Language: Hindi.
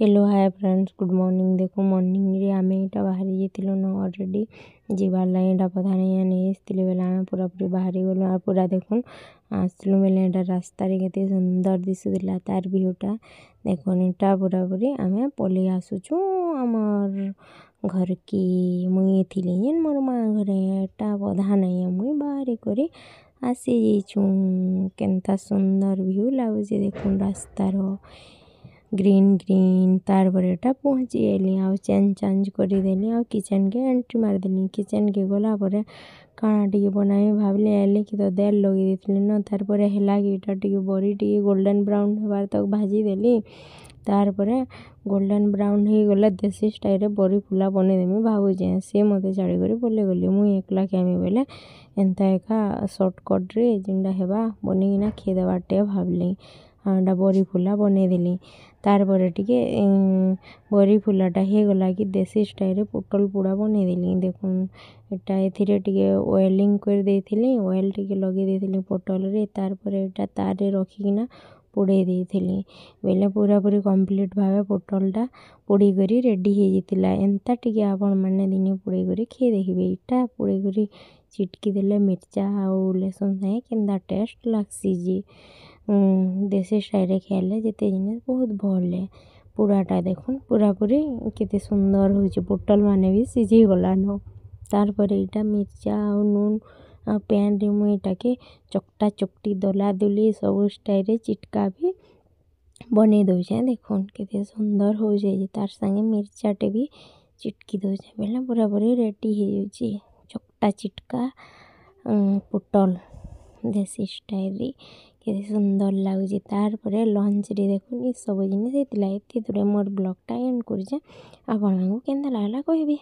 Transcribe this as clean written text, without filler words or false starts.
Hello hi friends good morning. देखो मॉर्निंग रे आमे इटा बाहरी जेतिलो न ऑलरेडी जीवार लाइन इटा पता नहीं नहीं आसतिले बेले आमे पूरा पूरी बाहरी गलो और पूरा देखुन आसलु बेले इटा रास्ता रे केते सुंदर दिसुदिला तार व्यूटा देखुन इटा पूरा पूरी आमे पली आसुछु हमर घर की मुई थिली जेन मोर माँ घरे एटा बधा नहीं मुई बाहरी करी आसी जेछु केनता सुंदर व्यू लागुचे देखुन रास्तार ग्रीन ग्रीन तार पर पहुँची गली आ चेंज चांज करदेली आ किचन के एंट्री मारदेली किचन के गला पर काना टी बनाई भाविली आइली कि तो देल लगे देती न तार पर है कि इटा टी बड़ी टी गोल्डन ब्राउन होबार तक भाजी देली तार पर गोल्डन ब्राउन हो गला देसी स्टाइल बड़ी फुला बनईदेमी भावुचे सी मत छाड़ी कर बोले गली मुई एकला केमी बोले एंता एका सर्टकट रे जिनटा हेबा बनिकिना खेदेबाटे भाविली हाँ बड़ी फुला बनईदेली तार पर टिके बड़ी फुलाटा हो गला कि देसी स्टाइल पोटल पोड़ा बनईदेली देखुन एटा एथिरे टिके ऑयलिंग कर देथिली ऑयल टिके लगे देथिली पोटल रे तार पर एटा तार रे रखिकिना पोड़े देथिली बेले पूरा पूरी कंप्लीट भावे पोटलटा पोड़ी करी रेडी हो जातिला एंता टिके आपण माने दिने पोड़ी करी खे देखिबे इटा पोड़ी करी चिटकी देले मिर्चा आउ लहसुन सागे केनता टेस्ट लागसी जी देसी स्टाइल खेले जेते जिनिस बहुत भले पूराटा देखुन पूरा पूरी केते सुंदर होइछे पोटल माने भी सिझी गलान तार पर इटा मिर्चा आउ नून पैन रे मुई इटाके चकटा चकटी दला दुली सब स्टाइल चिटका भी बने दउछे देखुन केते सुंदर होइछे तार संगे मिर्चाटे भी चिटकी दउछे बेले पूरा पूरी रेडी हो जाउछी चकटा चिटका पोटल देसी स्टाइल रे केते सुंदर लाଗୁଛି तार पर लंच रे देखुन ई सब जिनिस हेतिला एते दूरे मोर ब्लॉगटा एंड करछे आपण केनता लागला कहबे।